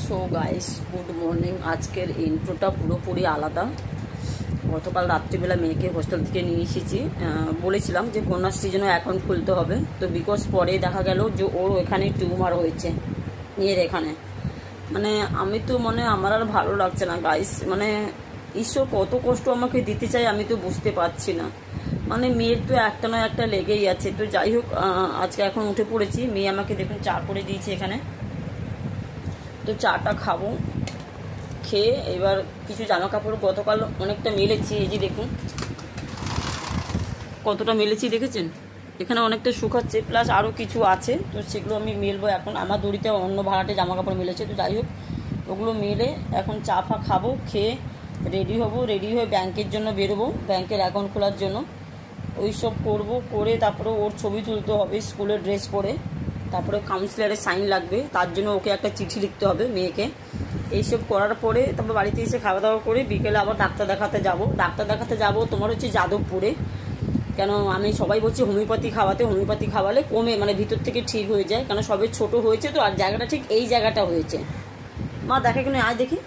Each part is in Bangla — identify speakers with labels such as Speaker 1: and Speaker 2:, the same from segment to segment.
Speaker 1: So guys good morning. আজকের ইন্ট্রোটা পুরোপুরি আলাদা। গতকাল রাত্রিবেলা মেয়েকে হোস্টেল থেকে নিয়ে এসেছি, বলেছিলাম যে কন্যাশ্রী জন্য অ্যাকাউন্ট খুলতে হবে। তো বিকজ পরে দেখা গেল যে ওর ওখানে টিউমার হয়েছে মেয়ের এখানে। মানে আমি তো আমার আর ভালো লাগছে না গাইস। মানে ঈশ্বর কত কষ্ট আমাকে দিতে চাই আমি তো বুঝতে পারছি না। মানে মেয়ের তো একটা নয় একটা লেগেই আছে। তো যাই হোক, আজকে এখন উঠে পড়েছি। মেয়ে আমাকে দেখুন চা করে দিয়েছে এখানে, তো চাটা খাবো। খেয়ে এবার কিছু জামা কাপড় গতকাল অনেকটা মেলেছি, এই যে দেখুন কতটা মেলেছি, দেখেছেন এখানে অনেকটা শুকাচ্ছে, প্লাস আরও কিছু আছে। তো সেগুলো আমি মেলবো এখন। আমার দড়িতে অন্য ভাড়াটে জামা কাপড় মেলেছে। তো যাই হোক, ওগুলো মেলে এখন চা ফা খাবো, খেয়ে রেডি হব। রেডি হয়ে ব্যাংকের জন্য বেরোবো, ব্যাংকের অ্যাকাউন্ট খোলার জন্য। ওই সব করবো, করে তারপরে ওর ছবি তুলতে হবে স্কুলের ড্রেস পরে। তারপরে কাউন্সিলারের সাইন লাগবে, তার জন্য ওকে একটা চিঠি লিখতে হবে মেয়েকে। এইসব করার পরে তারপর বাড়িতে এসে খাওয়া দাওয়া করে বিকেলে আবার ডাক্তার দেখাতে যাব। ডাক্তার দেখাতে যাব তোমার হচ্ছে যাদবপুরে। কেন আমি সবাই বলছি হোমিওপ্যাথি খাওয়াতে, হোমিওপ্যাথি খাওয়ালে কমে মানে ভিতর থেকে ঠিক হয়ে যায়। কেন সবে ছোট হয়েছে তো, আর জায়গাটা ঠিক এই জায়গাটা হয়েছে। মা দেখে কিনে আয় দেখি,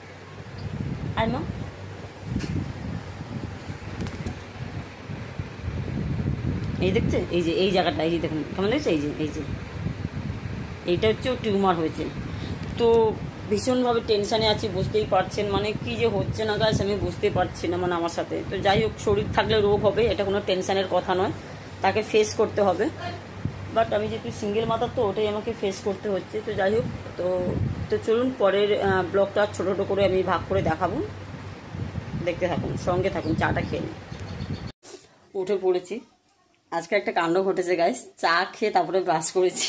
Speaker 1: আয় মা। এই দেখছে, এই যে এই জায়গাটা, এই যে দেখুন কেমন দেখছে, এই যে এইটা হচ্ছে টিউমার হয়েছে। তো ভীষণভাবে টেনশানে আছি, বুঝতেই পারছেন। মানে কি যে হচ্ছে না গাছ আমি বুঝতে পারছি না মানে আমার সাথে। তো যাই হোক, শরীর থাকলে রোগ হবে, এটা কোনো টেনশানের কথা নয়, তাকে ফেস করতে হবে। বাট আমি যেহেতু সিঙ্গেল মাদার, তো ওটাই আমাকে ফেস করতে হচ্ছে। তো যাই হোক, তো তো চলুন পরের ব্লগটা ছোটো ছোটো করে আমি ভাগ করে দেখাবো, দেখতে থাকুন, সঙ্গে থাকুন। চাটা খেয়ে নিই। উঠে পড়েছি। আজকে একটা কাণ্ড ঘটেছে গাইস। চা খেয়ে তারপরে ব্রাশ করেছি।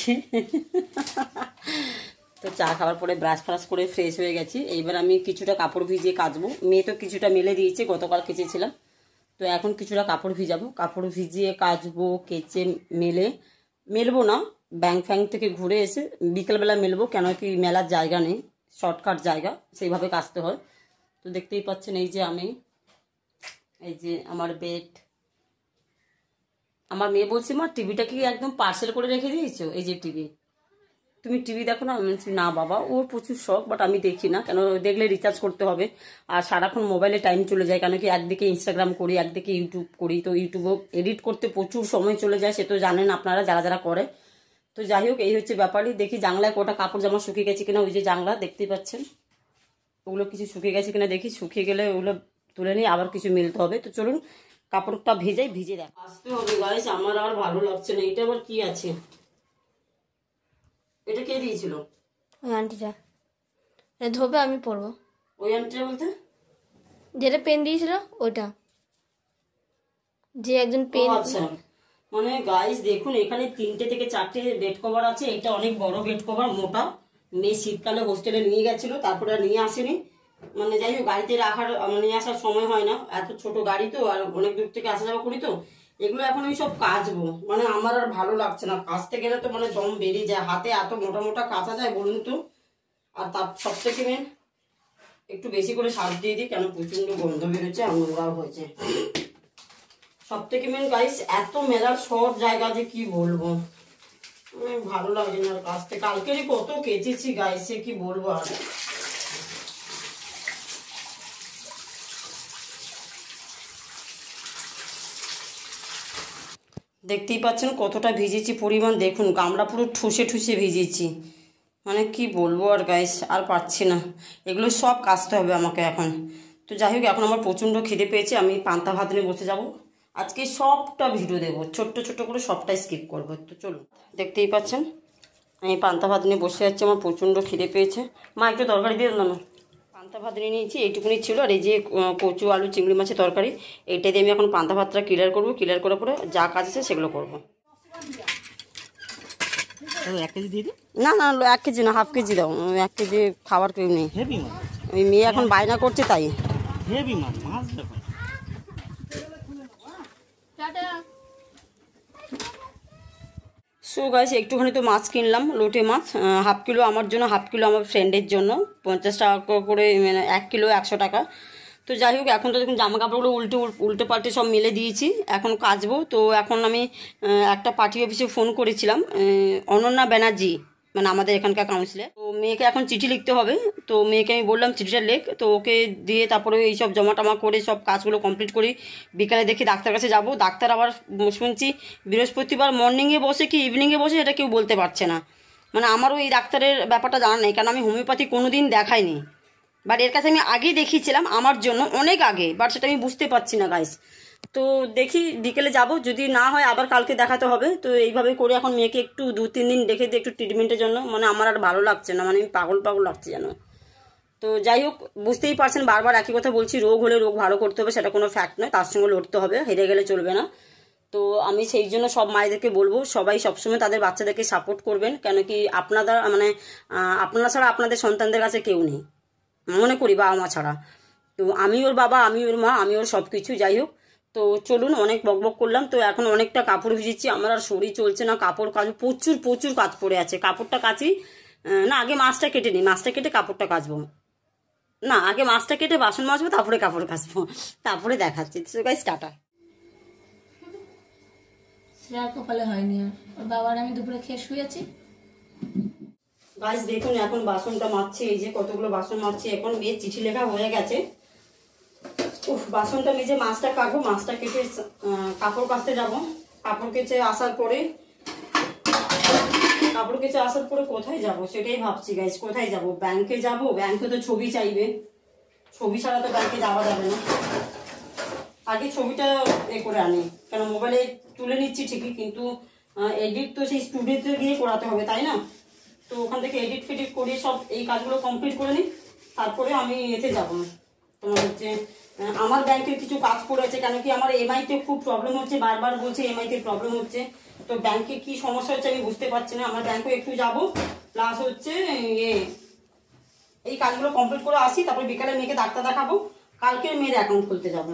Speaker 1: তো চা খাওয়ার পরে ব্রাশ ফ্রাশ করে ফ্রেশ হয়ে গেছি। এইবার আমি কিছুটা কাপড় ভিজিয়ে কাচবো। মেয়ে তো কিছুটা মেলে দিয়েছে, গতকাল কেচেছিলাম। তো এখন কিছুটা কাপড় ভিজাবো, কাপড় ভিজিয়ে কাচবো, কেচে মেলবো না, ব্যাংক ফ্যাংক থেকে ঘুরে এসে বিকেলবেলা মেলবো। কেন কি মেলার জায়গা নেই, শর্টকাট জায়গা, সেইভাবে কাচতে হয়। তো দেখতেই পাচ্ছেন এই যে আমি, এই যে আমার বেড। আমার মেয়ে বলছে মা টিভিটা কি একদম পার্সেল করে রেখে দিয়েছো? এই যে টিভি, তুমি টিভি দেখো না? আমি বলছি না বাবা, ওর প্রচুর শখ, বাট আমি দেখি না। কেন দেখলে রিচার্জ করতে হবে, আর সারাক্ষণ মোবাইলে টাইম চলে যায়। কেন কি একদিকে ইনস্টাগ্রাম করি, একদিকে ইউটিউব করি। তো ইউটিউবও এডিট করতে প্রচুর সময় চলে যায়, সে তো জানেন আপনারা যারা যারা করে। তো যাই হোক, এই হচ্ছে ব্যাপারই। দেখি জানলায় কটা কাপড় জামা শুকিয়ে গেছে কিনা, ওই যে জানলা দেখতেই পাচ্ছেন, ওগুলো কিছু শুকিয়ে গেছে কিনা দেখি। শুকিয়ে গেলে ওগুলো তুলে নিয়ে আবার কিছু মেলতে হবে। তো চলুন কাপড়টা ভিজে দেখ আসতে হবে গাইস। আমার আর ভালো লাগছে না। এটা আবার কি আছে? এটা কে দিয়েছিল?
Speaker 2: ওই আন্টিটা। এটা ধোবে, আমি পরবো।
Speaker 1: ওই আন্টিটা বলতে
Speaker 2: যেটা পেন দিয়েছিল ওইটা, যে একজন পেন।
Speaker 1: আচ্ছা, মানে গাইস দেখুন, এখানে 3টে থেকে 4টে বেড কভার আছে। এটা অনেক বড় বেড কভার, মোটা। মেয়ে শীতকালে হোস্টেলে নিয়ে গেছিল, তারপরে আর নিয়ে আসেনি। মানে যাই হোক, গাড়িতে রাখার নিয়ে আসার সময় হয় না, এত ছোট গাড়ি তো, আর অনেক দূর থেকে আসা যাওয়া করি। তো এগুলো এখন আমি সব কাচবো। মানে আমার আর ভালো লাগছে না, কাচতে গেলে তো মানে দম বেরিয়ে যায়। হাতে এত মোটা মোটা কাচা যায় বলুন তো? আর তার সব থেকে মেন, একটু বেশি করে সার্ফ দিয়ে দিই, কেন প্রচন্ড গন্ধ বেরোচ্ছে আর নোংরাও হয়েছে। সব থেকে মেন গাইস, এত মেলার সব জায়গা যে কি বলবো, ভালো লাগছে না কাছ থেকে। কালকেরই কত কেচেছি গাইসে, কি বলবো আর। দেখতেই পাচ্ছেন কতটা ভিজেছি, পরিমাণ দেখুন, গামলা পুরো ঠুসে ঠুসে ভিজেছি। মানে কি বলবো আর গাইস, আর পারছি না। এগুলো সব কাচতে হবে আমাকে এখন। তো যাই হোক, এখন আমার প্রচণ্ড খিদে পেয়েছে, আমি পান্তা ভাত নিয়ে বসে যাব। আজকে সবটা ভিডিও দেবো, ছোট্ট ছোট্ট করে সবটাই স্কিপ করবো। তো চলুন, দেখতেই পাচ্ছেন আমি পান্তা ভাত নিয়ে বসে যাচ্ছি, আমার প্রচণ্ড খিদে পেয়েছে। মা একটু তরকারি দিয়ে দাও না। পান্তা ভাত নিয়ে নিয়েছি, এইটুকুনি ছিল। আর এই যে কচু আলু চিংড়ি মাছের তরকারি, এইটা দিয়ে আমি এখন পান্তা ভাতটা ক্লিয়ার করবো। ক্লিয়ার করার পরে যা কাজ আছে সেগুলো করবো। না না, 1 কেজি না, হাফ কেজি দাও। 1 কেজি খাবার কেউ নেই। ওই মেয়ে এখন বায়না করছে তাই। সো গাইস, একটুখানি তো মাছ কিনলাম, লোটে মাছ। হাফ কিলো আমার জন্য, হাফ কিলো আমার ফ্রেন্ডের জন্য। 50 টাকা করে, মানে 1 কিলো 100 টাকা। তো যাই হোক, এখন তো দেখুন জামা কাপড়গুলো উল্টে পাল্টে সব মেলে দিয়েছি, এখন কাচবো। তো এখন আমি একটা পার্টি অফিসে ফোন করেছিলাম, অনন্যা ব্যানার্জি, মানে আমাদের এখানকার কাউন্সিলে। তো মেয়েকে এখন চিঠি লিখতে হবে, তো মেয়েকে আমি বললাম চিঠিটা লেখ, তো ওকে দিয়ে তারপরে এইসব জমা টমা করে সব কাজগুলো কমপ্লিট করি। বিকালে দেখি ডাক্তার কাছে যাব। ডাক্তার আবার শুনছি বৃহস্পতিবার মর্নিংয়ে বসে কি ইভিনিংয়ে বসে এটা কেউ বলতে পারছে না। মানে আমারও এই ডাক্তারের ব্যাপারটা জানা নেই, কারণ আমি হোমিওপ্যাথি কোনো দিন দেখাইনি। বাট এর কাছে আমি আগেই দেখিয়েছিলাম আমার জন্য, অনেক আগে, বাট সেটা আমি বুঝতে পারছি না গাইস। তো দেখি বিকেলে যাব, যদি না হয় আবার কালকে দেখাতে হবে। তো এইভাবে করে এখন মেয়েকে একটু 2-3 দিন রেখে দিই একটু ট্রিটমেন্টের জন্য। মানে আমার আর ভালো লাগছে না, মানে আমি পাগল পাগল লাগছে যেন। তো যাই হোক, বুঝতেই পারছেন বারবার একই কথা বলছি, রোগ হলে রোগ ভালো করতে হবে, সেটা কোনো ফ্যাক্ট নয়, তার সঙ্গে লড়তে হবে, হেরে গেলে চলবে না। তো আমি সেই জন্য সব মায়েদেরকে বলবো সবাই সবসময় তাদের বাচ্চাদেরকে সাপোর্ট করবেন, কেন কি আপনারা মানে আপনারা ছাড়া আপনাদের সন্তানদের কাছে কেউ নেই, মনে করি বাবা মা ছাড়া। তো আমি ওর বাবা, আমি ওর মা, আমি ওর সব কিছু। যাই হোক, তো চলুন, অনেক বকবক করলাম। তো এখন অনেকটা কাপড় ভিজেছি, আমার আর শরীর চলছে না, কাপড় কাচবো, প্রচুর প্রচুর কাজ পড়ে আছে। কাপড়টা কাচি না, আগে মাছটা কেটে নিই, মাছটা কেটে কাপড়টা কাচবো। না, আগে মাছটা কেটে বাসন মাজবো, তারপরে কাপড় কাচবো, তারপরে দেখাচ্ছি। তো গাইস টাটা।
Speaker 2: শ্রেয়ার কপালে হয়নি আর, ওর বাবার আমি দুপুরে খেয়ে শুয়েছি।
Speaker 1: গাইস দেখুন এখন বাসনটা মাজছি, এই যে কতগুলো বাসন মাজছি। এখন মেয়ের চিঠি লেখা হয়ে গেছে। বাসনটা মেজে মাছটা কাটবো, মাছটা কেটে কাপড় কাচতে যাব। কাপড় কেচে আসার পরে কোথায় যাব সেটাই ভাবছি গাইস। কোথায় যাব? ব্যাংকে যাব, ব্যাংকে তো ছবি চাইবে, ছবি ছাড়া তো ব্যাংকে যাওয়া যাবে না। আগে ছবিটা করে আনি, কেন মোবাইলে তুলে নিচ্ছি ঠিকই, কিন্তু এডিট তো সেই স্টুডিওতে গিয়ে করাতে হবে, তাই না? তো ওখান থেকে এডিট ফেডিট করে সব এই কাজগুলো কমপ্লিট করে নিই, তারপরে আমি এতে যাবো। তোমার হচ্ছে আমার ব্যাংকের কিছু কাজ পড়েছে, কেন কি আমার এমআইতে খুব প্রবলেম হচ্ছে, বারবার বলছে এমআইতে প্রবলেম হচ্ছে। তো ব্যাংকে কি সমস্যা হচ্ছে আমি বুঝতে পারছি না। আমার ব্যাংকে একটু যাবো, প্লাস হচ্ছে এই কাজগুলো কমপ্লিট করে আসি, তারপর বিকালে মেয়েকে ডাক্তার দেখাবো, কালকে মেয়ের অ্যাকাউন্ট খুলতে যাবো।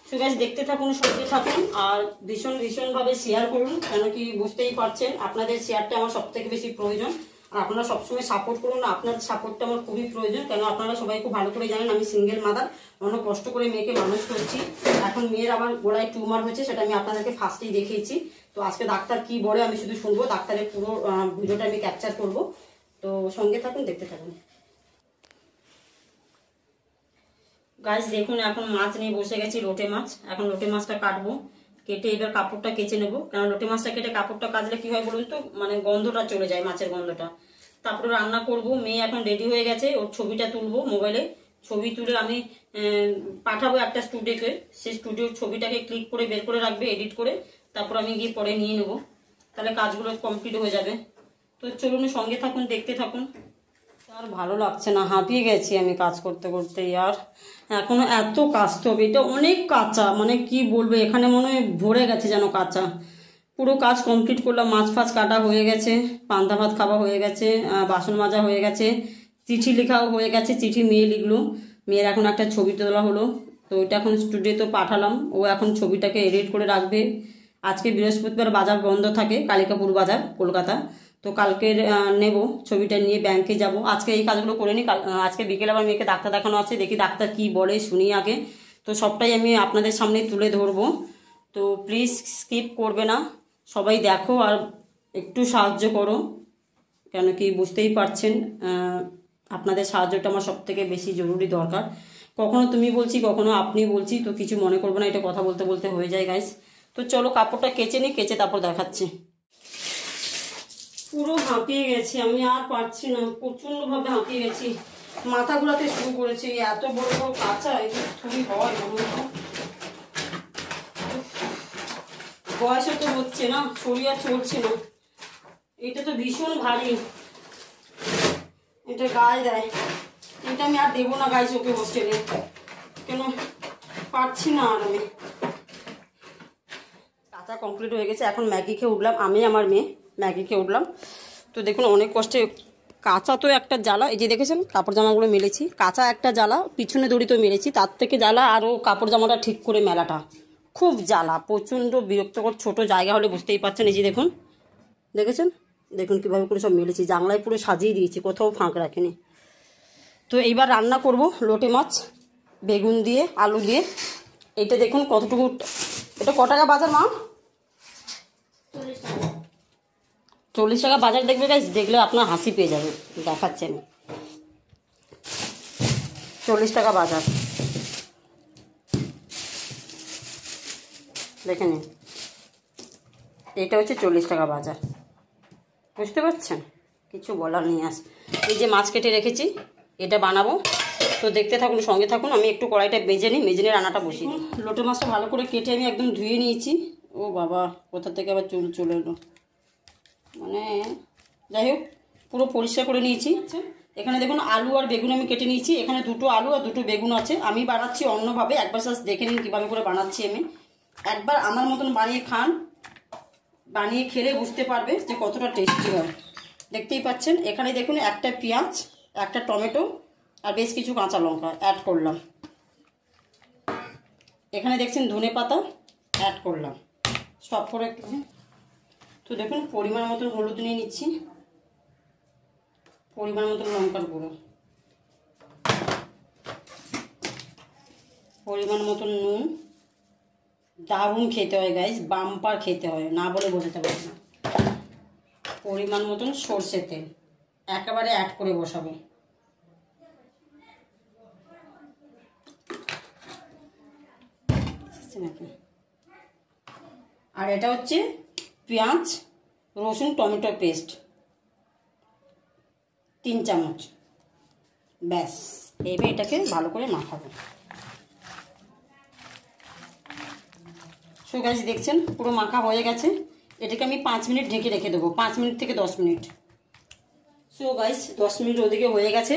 Speaker 1: সো গাইস দেখতে থাকুন, সঙ্গে থাকুন, আর ভীষণ ভীষণভাবে শেয়ার করুন, কেন কি বুঝতেই পারছেন আপনাদের শেয়ারটা আমার সব থেকে বেশি প্রয়োজন। আর আপনারা সবসময় সাপোর্ট করুন, আপনাদের সাপোর্টটা আমার খুবই প্রয়োজন, কেন আপনারা সবাই খুব ভালো করে জানেন আমি সিঙ্গেল মাদার, অনেক কষ্ট করে মেয়েকে মানুষ করছি। এখন মেয়ের আবার গোড়ায় টিউমার হয়েছে, সেটা আমি আপনাদেরকে ফার্স্টেই দেখিয়েছি। তো আজকে ডাক্তার কি বলে আমি শুধু শুনবো, ডাক্তারের পুরো ভিডিওটা আমি ক্যাপচার করবো। তো সঙ্গে থাকুন, দেখতে থাকুন। গাছ দেখুন এখন মাছ নিয়ে বসে গেছি, লোটে মাছ। এখন লোটে মাছটা কাটবো, কেটে এবার কাপড়টা কেচে নেবো, কারণ লোটে মাছটা কেটে কাপড়টা কাচলে কি হয় বলুন তো, মানে গন্ধটা চলে যায়, মাছের গন্ধটা। তারপরে রান্না করব। মেয়ে এখন রেডি হয়ে গেছে, ওর ছবিটা তুলবো মোবাইলে, ছবি তুলে আমি পাঠাবো একটা স্টুডিওকে, সেই স্টুডিওর ছবিটাকে ক্লিক করে বের করে রাখবে এডিট করে, তারপর আমি গিয়ে পরে নিয়ে নেবো, তাহলে কাজগুলো কমপ্লিট হয়ে যাবে। তো চলুন সঙ্গে থাকুন, দেখতে থাকুন। আর ভালো লাগছে না, হাঁপিয়ে গেছি আমি কাজ করতে করতে। আর এখনো এত কাচতে হবে, এটা অনেক কাঁচা, মানে কি বলবো, এখানে মনে হয় ভরে গেছে যেন কাঁচা। পুরো কাজ কমপ্লিট করলাম, মাছ ফাছ কাটা হয়ে গেছে, পান্তা ভাত খাওয়া হয়ে গেছে, বাসন মাজা হয়ে গেছে, চিঠি লেখাও হয়ে গেছে, চিঠি মেয়ে লিখলো, মেয়ের এখন একটা ছবি তোলা হলো, তো ওইটা এখন স্টুডিওতে পাঠালাম, ও এখন ছবিটাকে এডিট করে রাখবে। আজকে বৃহস্পতিবার বাজার বন্ধ থাকে, কালিকাপুর বাজার কলকাতা। তো কালকে নেব ছবিটা নিয়ে ব্যাংকে যাব। আজকে এই কাজগুলো করে নিই, আজকে বিকেলে আবার মেয়েকে ডাক্তার দেখানো আছে, দেখি ডাক্তার কি বলে শুনি আগে। তো সবটাই আমি আপনাদের সামনে তুলে ধরবো, তো প্লিজ স্কিপ করবে না, সবাই দেখো আর একটু সাহায্য করো, কেন কি বুঝতেই পারছেন আপনাদের সাহায্যটা আমার সব থেকে বেশি জরুরি দরকার। কখনো তুমি বলছি, কখনো আপনি বলছি, তো কিছু মনে করবো না, এটা কথা বলতে বলতে হয়ে যায় গাইস। তো চলো কাপড়টা কেচে নিই, কেচে তারপর দেখাচ্ছি। পুরো হাঁপিয়ে গেছি আমি, আর পারছি না, প্রচন্ডভাবে হাঁপিয়ে গেছি, মাথা ঘোরাতে শুরু করেছি। এত বড় বড় কাঁচা এগুলো খুবই হয় বলুন তো, বয়সে তো হচ্ছে না, শরীর আর চলছে না। এটা তো ভীষণ ভারী, এটা গায়ে দেয়, এটা আমি আর দেবো না গাইস ওকে হোস্টেলে, কেন পারছি না আর আমি। কাঁচা কমপ্লিট হয়ে গেছে, এখন ম্যাগি খেয়ে উঠলাম, আমি আমার মেয়ে ম্যাগি খেয়ে উঠলাম। তো দেখুন অনেক কষ্টে, কাঁচা তো একটা জ্বালা, এই যে দেখেছেন কাপড় জামাগুলো মেলেছি, কাঁচা একটা জ্বালা, পিছনে দড়ি তো মেরেছি, তার থেকে জ্বালা আরও কাপড় জামাটা ঠিক করে মেলাটা খুব জ্বালা, প্রচণ্ড বিরক্তকর। ছোট জায়গা হলে বুঝতেই পারছেন, এই যে দেখুন, দেখেছেন, দেখুন কীভাবে করে সব মেলেছি, জানলায় পুরো সাজিয়ে দিয়েছি, কোথাও ফাঁক রাখিনি। তো এইবার রান্না করব লোটে মাছ বেগুন দিয়ে আলু দিয়ে। এইটা দেখুন কতটুকু, এটা ক টাকা বাজার মা? 40 টাকা বাজার দেখবে গাইস, দেখলে আপনার হাসি পেয়ে যাবে। দেখাচ্ছি আমি 40 টাকা বাজার, দেখে নিন। এটা হচ্ছে 40 টাকা বাজার, বুঝতে পারছেন? কিছু বলার নেই। এই যে মাছ কেটে রেখেছি, এটা বানাবো, তো দেখতে থাকুন, সঙ্গে থাকুন। আমি একটু কড়াইটা ভেজে নিই, ভেজে নিয়ে রান্নাটা বসিয়ে দিই। লোটে মাছটা ভালো করে কেটে আমি একদম ধুয়ে নিয়েছি। ও বাবা, কোথা থেকে আবার চুল চলে এলো, মানে যাই হোক পুরো পরিষ্কার করে নিয়েছি। এখানে দেখুন আলু আর বেগুন আমি কেটে নিয়েছি। এখানে 2টো আলু আর 2টো বেগুন আছে। আমি বানাচ্ছি অন্যভাবে, একবার জাস্ট দেখে নিন কীভাবে করে বানাচ্ছি আমি। একবার আমার মতন বানিয়ে খান, বানিয়ে খেলে বুঝতে পারবে যে কতটা টেস্টি হয়। দেখতেই পাচ্ছেন এখানে দেখুন একটা পেঁয়াজ, একটা টমেটো আর বেশ কিছু কাঁচা লঙ্কা অ্যাড করলাম। এখানে দেখছেন ধনে পাতা অ্যাড করলাম, সব করে একটু। তো দেখুন পরিমাণ মতন হলুদ নিয়ে নিচ্ছি, পরিমাণ মতন লঙ্কার গুঁড়ো, পরিমাণ মতন নুন। দারুণ খেতে হয় গাইস, বাম্পার খেতে হয়, না বলে বোঝাতে পারি না। পরিমাণ মতন সর্ষের তেল একেবারে অ্যাড করে বসাবো। আর এটা হচ্ছে পেঁয়াজ রসুন টমেটো পেস্ট 3 চামচ, ব্যাস। এবার এটাকে ভালো করে মাখাবো। সো গাইস দেখছেন পুরো মাখা হয়ে গেছে। এটাকে আমি 5 মিনিট ঢেকে রেখে দেবো, 5 মিনিট থেকে 10 মিনিট। সো গাইস 10 মিনিট ওদিকে হয়ে গেছে,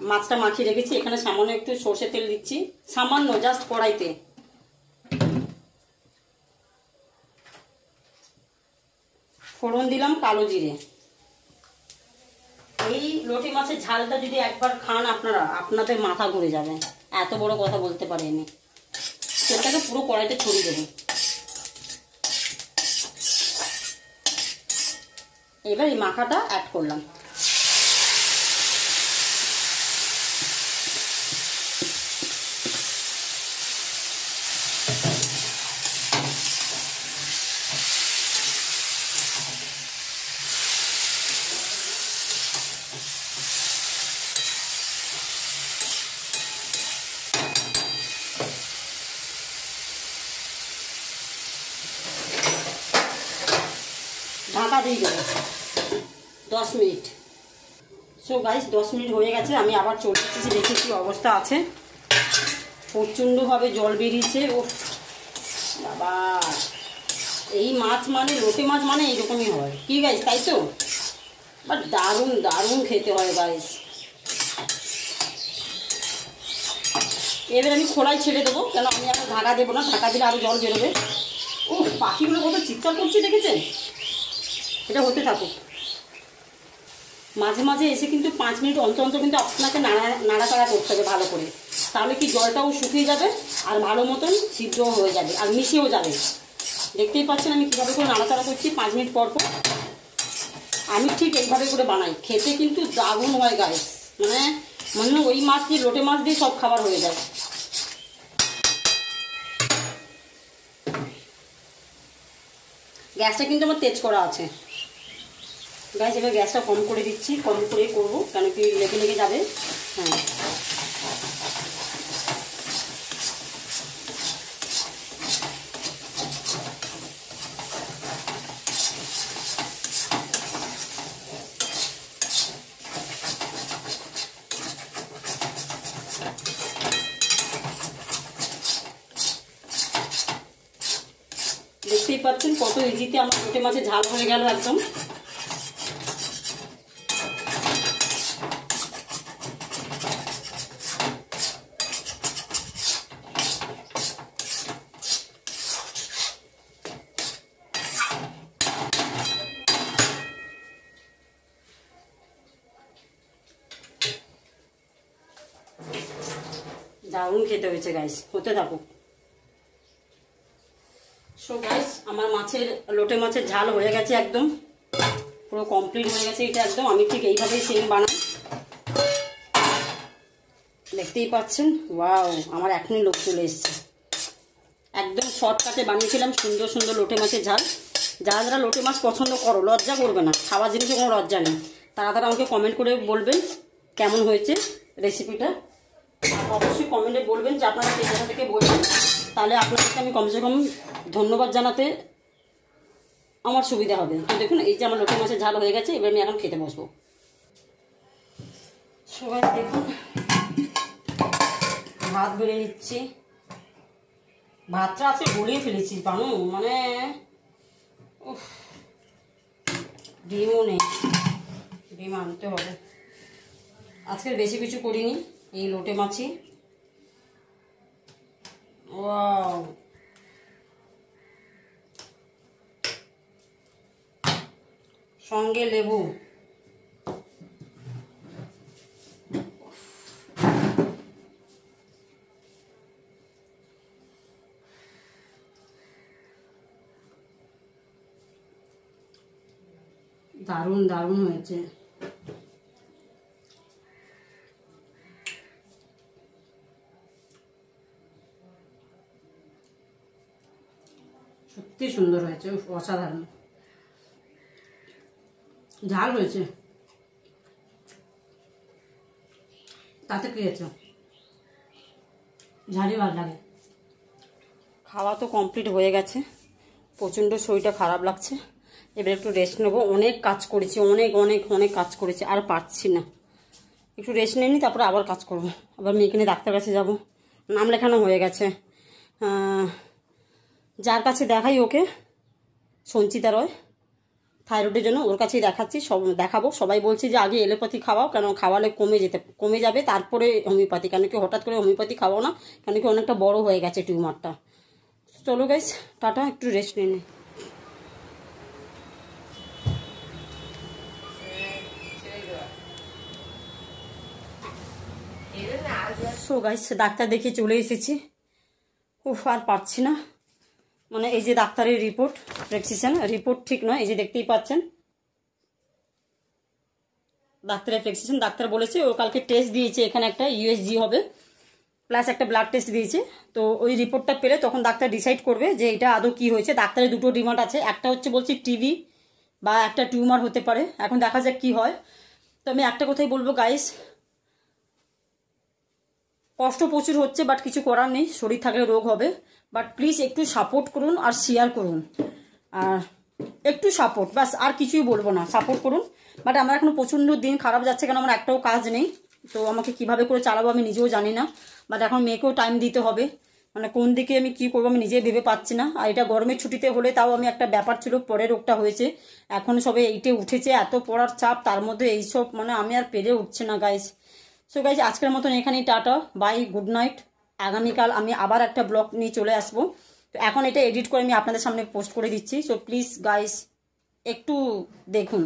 Speaker 1: মাছটা মাখিয়ে রেখেছি। এখানে সামান্য একটু সর্ষের তেল দিচ্ছি, সামান্য জাস্ট কড়াইতে। ফোড়ন দিলাম কালো জিরে। এই লোটে মাছের ঝালটা যদি একবার খান আপনারা, আপনাদের মাথা ঘুরে যাবে, এত বড় কথা বলতে পারিনি। তেলটাকে পুরো কড়াইতে ছড়িয়ে দেবো। এবার এই মাখাটা অ্যাড করলাম। ঢাকা দিয়ে দেবো 10 মিনিট। সো গাইস 10 মিনিট হয়ে গেছে, আমি আবার চলে এসেছি, দেখি কি অবস্থা আছে। প্রচণ্ডভাবে জল বেরিয়েছে। ও বাবা, এই মাছ মানে লোটে মাছ মানে এইরকমই হয় কি গাইস, তাই তো? বাট দারুণ দারুণ খেতে হয় গাইস। এবার আমি খোলাই ছেড়ে দেবো, কেন আমি এখন ঢাকা দেবো না, ঢাকা দিলে আরও জল বেরোবে। ও পাখিগুলো কত চিৎকার করছে দেখেছেন? এটা হতে থাকুক। মাঝে মাঝে এসে কিন্তু 5 মিনিট অন্তর অন্তর কিন্তু আপনাকে নাড়াচাড়া করতে হবে ভালো করে, তাহলে কি জলটাও শুকিয়ে যাবে আর ভালো মতন সিদ্ধও হয়ে যাবে আর মিশিয়েও যাবে। দেখতেই পাচ্ছেন আমি কীভাবে করে নাড়াচাড়া করছি 5 মিনিট পর পর। আমি ঠিক এইভাবে করে বানাই, খেতে কিন্তু দারুণ হয় গাইস। মানে মনে হয় ওই মাছ দিয়ে, লোটে মাছ দিয়ে সব খাবার হয়ে যায়। গ্যাসটা কিন্তু আমার তেজ করা আছে গাইস। এবার গ্যাসটা কম করে দিচ্ছি, কম করেই করবো, কেন কি লেগে লেগে যাবে। হ্যাঁ দেখতেই পাচ্ছেন কত ইজিতে আমার লোটে মাছের ঝাল হয়ে গেল একদম। দারুণ খেতে হয়েছে গাইস, হতে থাকুক। সো গাইস আমার লোটে মাছের ঝাল হয়ে গেছে, একদম পুরো কমপ্লিট হয়ে গেছে এটা একদম। আমি ঠিক এইভাবেই সেম বানাই, দেখতেই পাচ্ছেন। ওয়াও, আমার এখনই লোক চলে এসছে। একদম শর্টকাটে বানিয়েছিলাম সুন্দর সুন্দর লোটে মাছের ঝাল। যারা যারা লোটে মাছ পছন্দ করো, লজ্জা করবে না, খাওয়ার জিনিসে কোনো লজ্জা নেই, তারা তারা আমাকে কমেন্ট করে বলবেন কেমন হয়েছে রেসিপিটা। আর অবশ্যই কমেন্টে বলবেন যে আপনারা সেই জায়গা থেকে বলবেন, তাহলে আপনাদেরকে আমি কমসে কম ধন্যবাদ জানাতে আমার সুবিধা হবে। তো দেখুন এই যে আমার লোটে মাছের ঝাল হয়ে গেছে, এবার আমি এখন খেতে বসবো। সবাই দেখুন ভাত বেড়ে নিচ্ছি, ভাতটা আছে গলিয়ে ফেলেছি বানু, মানে ডিমও নেই, ডিম আনতে হবে। আজকের বেশি কিছু করিনি, এই লোটে মাছই। ওয়াও, সঙ্গে লেবু। দারুণ দারুণ হয়েছে। সত্যি সুন্দর হয়েছে, অসাধারণ ঝাল হয়েছে। তাতে কি হয়েছে, ঝালই ভালো লাগে। খাওয়া তো কমপ্লিট হয়ে গেছে, প্রচণ্ড শরীরটা খারাপ লাগছে, এবার একটু রেস্ট নেবো। অনেক কাজ করেছি, অনেক অনেক অনেক কাজ করেছি, আর পারছি না। একটু রেস্ট নিয়ে নিই, তারপরে আবার কাজ করবো। আবার মেয়েকে নিয়ে ডাক্তার কাছে যাবো, নাম লেখানো হয়ে গেছে। যার কাছে দেখাই ওকে, সঞ্চিতা রয়, থাইরয়েডের জন্য ওর কাছেই দেখাচ্ছি, দেখাবো। সবাই বলছে যে আগে এলোপ্যাথি খাওয়াও, কেন খাওয়ালে কমে যাবে, তারপরে হোমিওপ্যাথি, কেন কি হঠাৎ করে হোমিওপ্যাথি খাওয়াও না, কেন কি অনেকটা বড় হয়ে গেছে টিউমারটা। চলো গাইস, টাটা, একটু রেস্ট নিয়ে নিই। সো গাইস, ডাক্তার দেখিয়ে চলে এসেছি। উফ, আর পারছি না, মানে এই যে ডাক্তারের রিপোর্ট, প্রেসক্রিপশন রিপোর্ট ঠিক নয়, এই যে দেখতেই পাচ্ছেন ডাক্তারের প্রেসক্রিপশন। ডাক্তার বলেছে ও কালকে টেস্ট দিয়েছে, এখানে একটা ইউএসজি হবে, প্লাস একটা ব্লাড টেস্ট দিয়েছে। তো ওই রিপোর্টটা পেলে তখন ডাক্তার ডিসাইড করবে যে এটা আদৌ কি হয়েছে। ডাক্তারের দুটো ডিমান্ড আছে, একটা হচ্ছে বলছি টিবি বা একটা টিউমার হতে পারে, এখন দেখা যাক কি হয়। তো আমি একটা কথাই বলবো গাইস, কষ্ট প্রচুর হচ্ছে, বাট কিছু করার নেই, শরীর থাকলে রোগ হবে। বাট প্লিজ একটু সাপোর্ট করুন আর শেয়ার করুন, আর একটু সাপোর্ট, ব্যাস, আর কিছুই বলবো না, সাপোর্ট করুন। বাট আমার এখনো প্রচণ্ড দিন খারাপ যাচ্ছে, কারণ আমার একটাও কাজ নেই, তো আমাকে কিভাবে করে চালাবো আমি নিজেও জানি না। বাট এখন মেয়েকেও টাইম দিতে হবে, মানে কোন দিকে আমি কি করবো আমি নিজেই ভেবে পাচ্ছি না। আর এটা গরমের ছুটিতে হলে তাও আমি একটা ব্যাপার ছিল, পরে রোগটা হয়েছে, এখন সবে এইটে উঠেছে, এত পড়ার চাপ, তার মধ্যে এইসব, মানে আমি আর পেরে উঠছে না গাইস। সো গাইজ, আজকের মতন এখানেই টাটা, বাই, গুড নাইট। আগামীকাল আমি আবার একটা ব্লগ নিয়ে চলে আসবো। তো এখন এটা এডিট করে আমি আপনাদের সামনে পোস্ট করে দিচ্ছি, সো প্লিজ গাইজ একটু দেখুন।